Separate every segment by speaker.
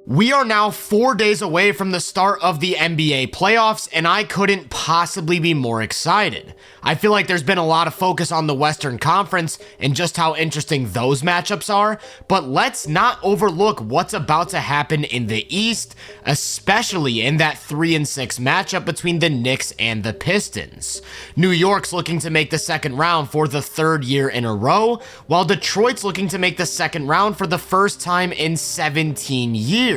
Speaker 1: We are now 4 days away from the start of the NBA playoffs, and I couldn't possibly be more excited. I feel like there's been a lot of focus on the Western Conference and just how interesting those matchups are, but let's not overlook what's about to happen in the East, especially in that 3-6 matchup between the Knicks and the Pistons. New York's looking to make the second round for the third year in a row, while Detroit's looking to make the second round for the first time in 17 years.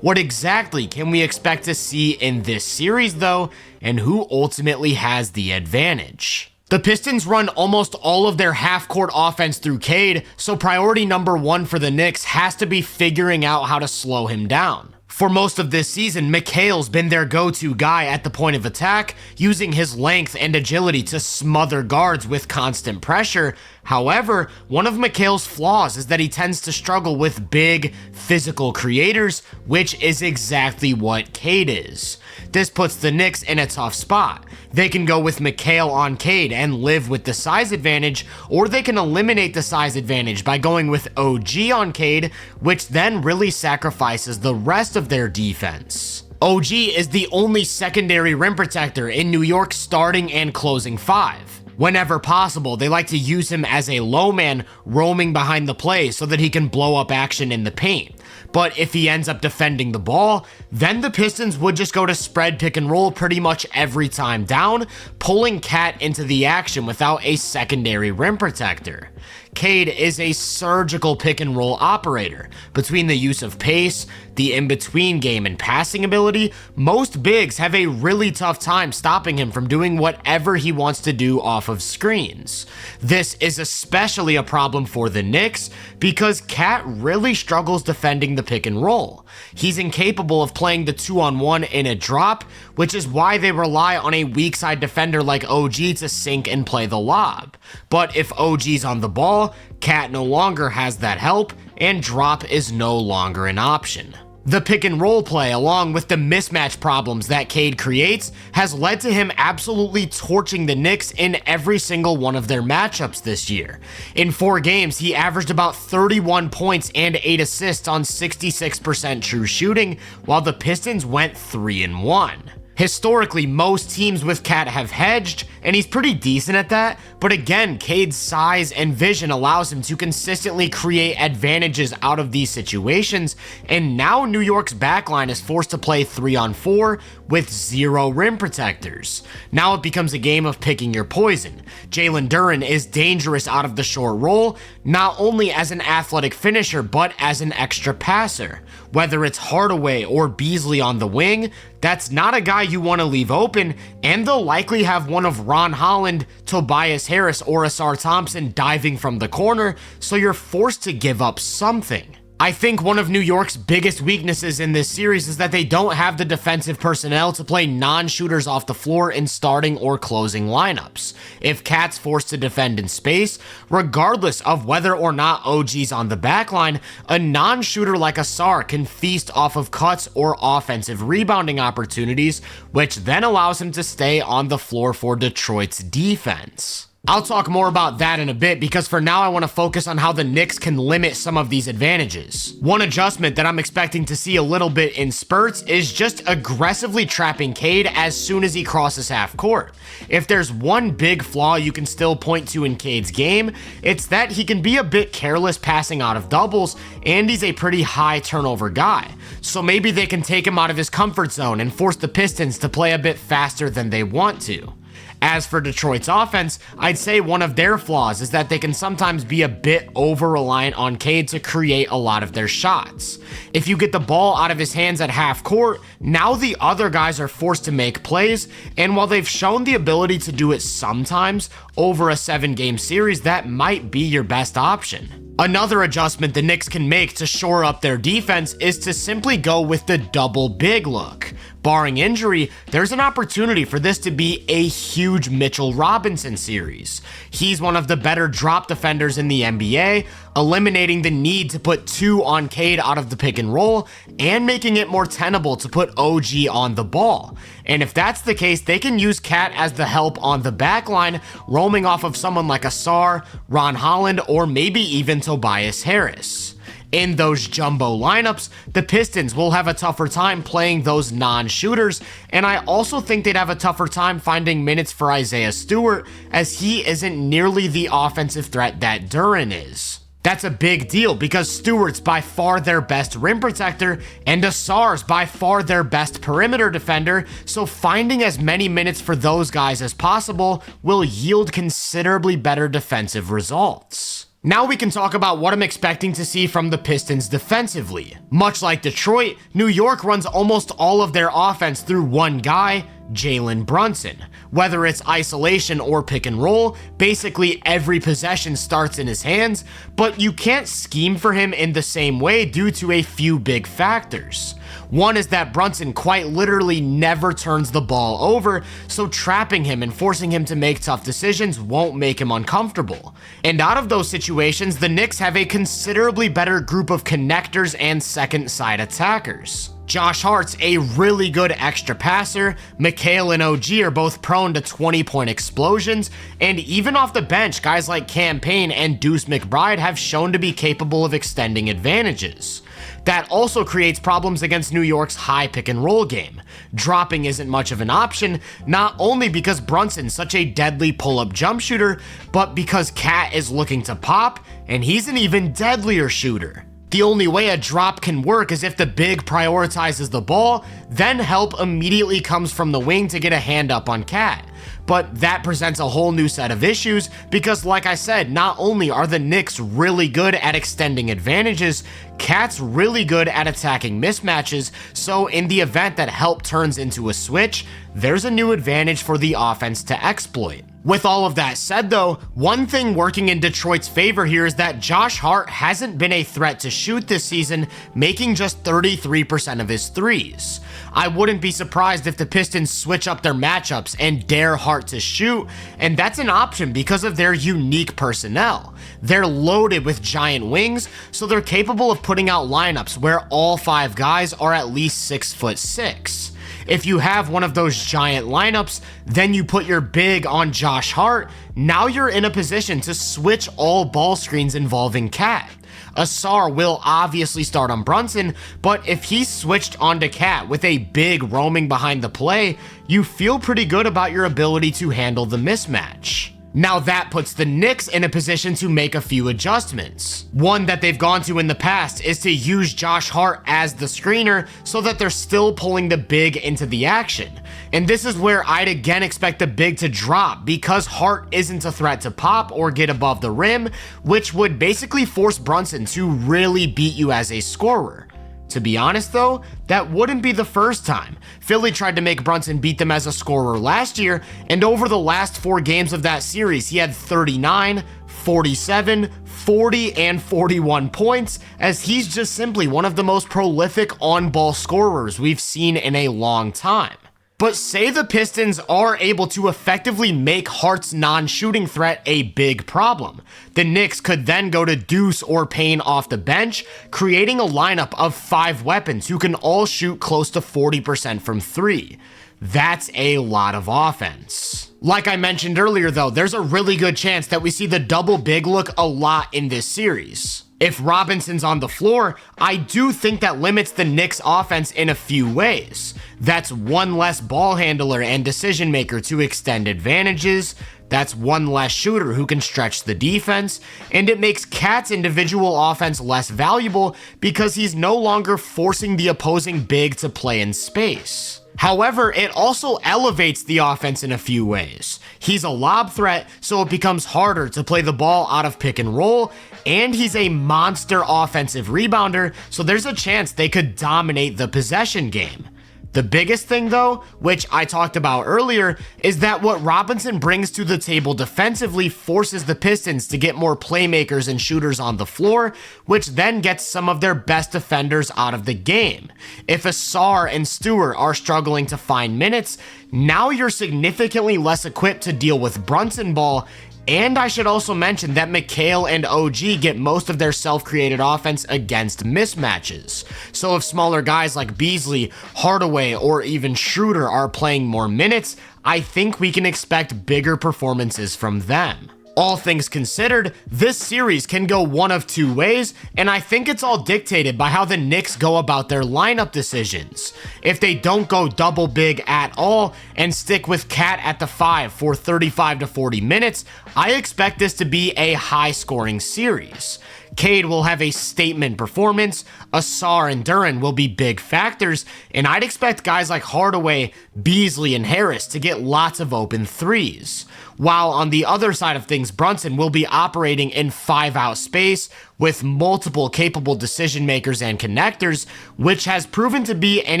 Speaker 1: What exactly can we expect to see in this series though, and who ultimately has the advantage? The Pistons run almost all of their half-court offense through Cade, so priority number one for the Knicks has to be figuring out how to slow him down. For most of this season, Mikal's been their go-to guy at the point of attack, using his length and agility to smother guards with constant pressure. However, one of Mikal's flaws is that he tends to struggle with big, physical creators, which is exactly what Cade is. This puts the Knicks in a tough spot. They can go with Mikal on Cade and live with the size advantage, or they can eliminate the size advantage by going with OG on Cade, which then really sacrifices the rest of their defense. OG is the only secondary rim protector in New York's starting and closing five. Whenever possible, they like to use him as a low man roaming behind the play so that he can blow up action in the paint. But if he ends up defending the ball, then the Pistons would just go to spread pick and roll pretty much every time down, pulling Cat into the action without a secondary rim protector. Cade is a surgical pick and roll operator. Between the use of pace, the in-between game, and passing ability, most bigs have a really tough time stopping him from doing whatever he wants to do off of screens. This is especially a problem for the Knicks because Cat really struggles defending the pick and roll. He's incapable of playing the 2-on-1 in a drop, which is why they rely on a weak side defender like OG to sink and play the lob. But if OG's on the ball, Cat no longer has that help, and drop is no longer an option. The pick and roll play, along with the mismatch problems that Cade creates, has led to him absolutely torching the Knicks in every single one of their matchups this year. In 4 games, he averaged about 31 points and 8 assists on 66% true shooting, while the Pistons went 3-1. Historically, most teams with Cat have hedged, and he's pretty decent at that, but again, Cade's size and vision allows him to consistently create advantages out of these situations, and now New York's backline is forced to play 3-on-4 with 0 rim protectors. Now it becomes a game of picking your poison. Jalen Duren is dangerous out of the short roll, not only as an athletic finisher, but as an extra passer. Whether it's Hardaway or Beasley on the wing, that's not a guy you want to leave open, and they'll likely have one of Ron Holland, Tobias Harris, or Asar Thompson diving from the corner, so you're forced to give up something. I think one of New York's biggest weaknesses in this series is that they don't have the defensive personnel to play non-shooters off the floor in starting or closing lineups. If Cat's forced to defend in space, regardless of whether or not OG's on the backline, a non-shooter like Asar can feast off of cuts or offensive rebounding opportunities, which then allows him to stay on the floor for Detroit's defense. I'll talk more about that in a bit because for now I want to focus on how the Knicks can limit some of these advantages. One adjustment that I'm expecting to see a little bit in spurts is just aggressively trapping Cade as soon as he crosses half court. If there's one big flaw you can still point to in Cade's game, it's that he can be a bit careless passing out of doubles, and he's a pretty high turnover guy. So maybe they can take him out of his comfort zone and force the Pistons to play a bit faster than they want to. As for Detroit's offense, I'd say one of their flaws is that they can sometimes be a bit over-reliant on Cade to create a lot of their shots. If you get the ball out of his hands at half court, now the other guys are forced to make plays, and while they've shown the ability to do it sometimes, over a 7-game series, that might be your best option. Another adjustment the Knicks can make to shore up their defense is to simply go with the double big look. Barring injury, there's an opportunity for this to be a huge Mitchell Robinson series. He's one of the better drop defenders in the NBA, eliminating the need to put 2 on Cade out of the pick and roll, and making it more tenable to put OG on the ball. And if that's the case, they can use Cat as the help on the backline, roaming off of someone like Asar, Ron Holland, or maybe even Tobias Harris. In those jumbo lineups, the Pistons will have a tougher time playing those non-shooters, and I also think they'd have a tougher time finding minutes for Isaiah Stewart, as he isn't nearly the offensive threat that Duren is. That's a big deal because Stewart's by far their best rim protector and Ausar's by far their best perimeter defender, so finding as many minutes for those guys as possible will yield considerably better defensive results. Now we can talk about what I'm expecting to see from the Pistons defensively. Much like Detroit, New York runs almost all of their offense through one guy, Jalen Brunson. Whether it's isolation or pick and roll, basically every possession starts in his hands, but you can't scheme for him in the same way due to a few big factors. One is that Brunson quite literally never turns the ball over, so trapping him and forcing him to make tough decisions won't make him uncomfortable. And out of those situations, the Knicks have a considerably better group of connectors and second side attackers. Josh Hart's a really good extra passer, Mikal and OG are both prone to 20-point explosions, and even off the bench, guys like Cam Payne and Deuce McBride have shown to be capable of extending advantages. That also creates problems against New York's high pick and roll game. Dropping isn't much of an option, not only because Brunson's such a deadly pull-up jump shooter, but because Cat is looking to pop, and he's an even deadlier shooter. The only way a drop can work is if the big prioritizes the ball, then help immediately comes from the wing to get a hand up on Cat. But that presents a whole new set of issues because, like I said, not only are the Knicks really good at extending advantages, Cat's really good at attacking mismatches, so in the event that help turns into a switch, there's a new advantage for the offense to exploit. With all of that said though, one thing working in Detroit's favor here is that Josh Hart hasn't been a threat to shoot this season, making just 33% of his threes. I wouldn't be surprised if the Pistons switch up their matchups and dare Hart to shoot, and that's an option because of their unique personnel. They're loaded with giant wings, so they're capable of putting out lineups where all 5 guys are at least 6'6". If you have one of those giant lineups, then you put your big on Josh Hart, now you're in a position to switch all ball screens involving Cat. Ausar will obviously start on Brunson, but if he's switched onto Cat with a big roaming behind the play, you feel pretty good about your ability to handle the mismatch. Now that puts the Knicks in a position to make a few adjustments. One that they've gone to in the past is to use Josh Hart as the screener so that they're still pulling the big into the action. And this is where I'd again expect the big to drop because Hart isn't a threat to pop or get above the rim, which would basically force Brunson to really beat you as a scorer. To be honest though, that wouldn't be the first time. Philly tried to make Brunson beat them as a scorer last year, and over the last 4 games of that series, he had 39, 47, 40, and 41 points, as he's just simply one of the most prolific on-ball scorers we've seen in a long time. But say the Pistons are able to effectively make Hart's non-shooting threat a big problem. The Knicks could then go to Deuce or Payne off the bench, creating a lineup of 5 weapons who can all shoot close to 40% from 3. That's a lot of offense. Like I mentioned earlier though, there's a really good chance that we see the double big look a lot in this series. If Robinson's on the floor, I do think that limits the Knicks offense in a few ways. That's one less ball handler and decision maker to extend advantages, that's one less shooter who can stretch the defense, and it makes Cat's individual offense less valuable because he's no longer forcing the opposing big to play in space. However, it also elevates the offense in a few ways. He's a lob threat, so it becomes harder to play the ball out of pick and roll, and he's a monster offensive rebounder, so there's a chance they could dominate the possession game. The biggest thing though, which I talked about earlier, is that what Robinson brings to the table defensively forces the Pistons to get more playmakers and shooters on the floor, which then gets some of their best defenders out of the game. If Ausar and Stewart are struggling to find minutes, now you're significantly less equipped to deal with Brunson ball. And I should also mention that Mikal and OG get most of their self-created offense against mismatches. So if smaller guys like Beasley, Hardaway, or even Schroeder are playing more minutes, I think we can expect bigger performances from them. All things considered, this series can go one of two ways, and I think it's all dictated by how the Knicks go about their lineup decisions. If they don't go double big at all and stick with Cat at the 5 for 35 to 40 minutes, I expect this to be a high-scoring series. Cade will have a statement performance, Ausar and Duren will be big factors, and I'd expect guys like Hardaway, Beasley, and Harris to get lots of open threes. While on the other side of things, Brunson will be operating in 5-out space with multiple capable decision makers and connectors, which has proven to be an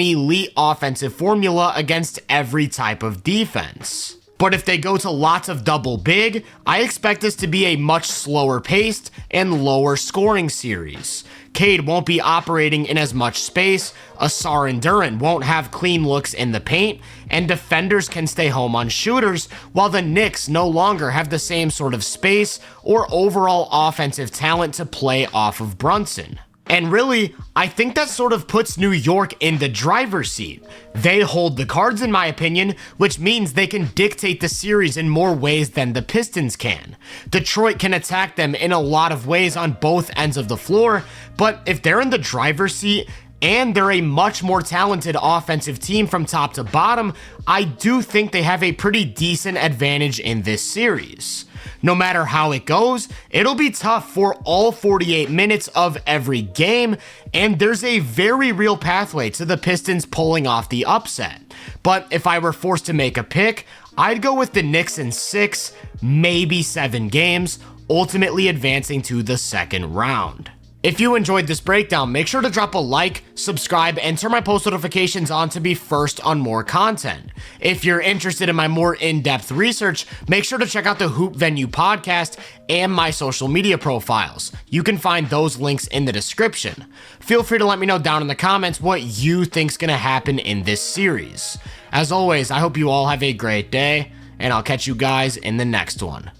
Speaker 1: elite offensive formula against every type of defense. But if they go to lots of double big, I expect this to be a much slower paced and lower scoring series. Cade won't be operating in as much space, Ausar and Duren won't have clean looks in the paint, and defenders can stay home on shooters, while the Knicks no longer have the same sort of space or overall offensive talent to play off of Brunson. And really, I think that sort of puts New York in the driver's seat. They hold the cards in my opinion, which means they can dictate the series in more ways than the Pistons can. Detroit can attack them in a lot of ways on both ends of the floor, but if they're in the driver's seat, and they're a much more talented offensive team from top to bottom, I do think they have a pretty decent advantage in this series. No matter how it goes, it'll be tough for all 48 minutes of every game, and there's a very real pathway to the Pistons pulling off the upset. But if I were forced to make a pick, I'd go with the Knicks in 6, maybe 7 games, ultimately advancing to the second round. If you enjoyed this breakdown, make sure to drop a like, subscribe, and turn my post notifications on to be first on more content. If you're interested in my more in-depth research, make sure to check out the Hoop Venue podcast and my social media profiles. You can find those links in the description. Feel free to let me know down in the comments what you think's gonna happen in this series. As always, I hope you all have a great day, and I'll catch you guys in the next one.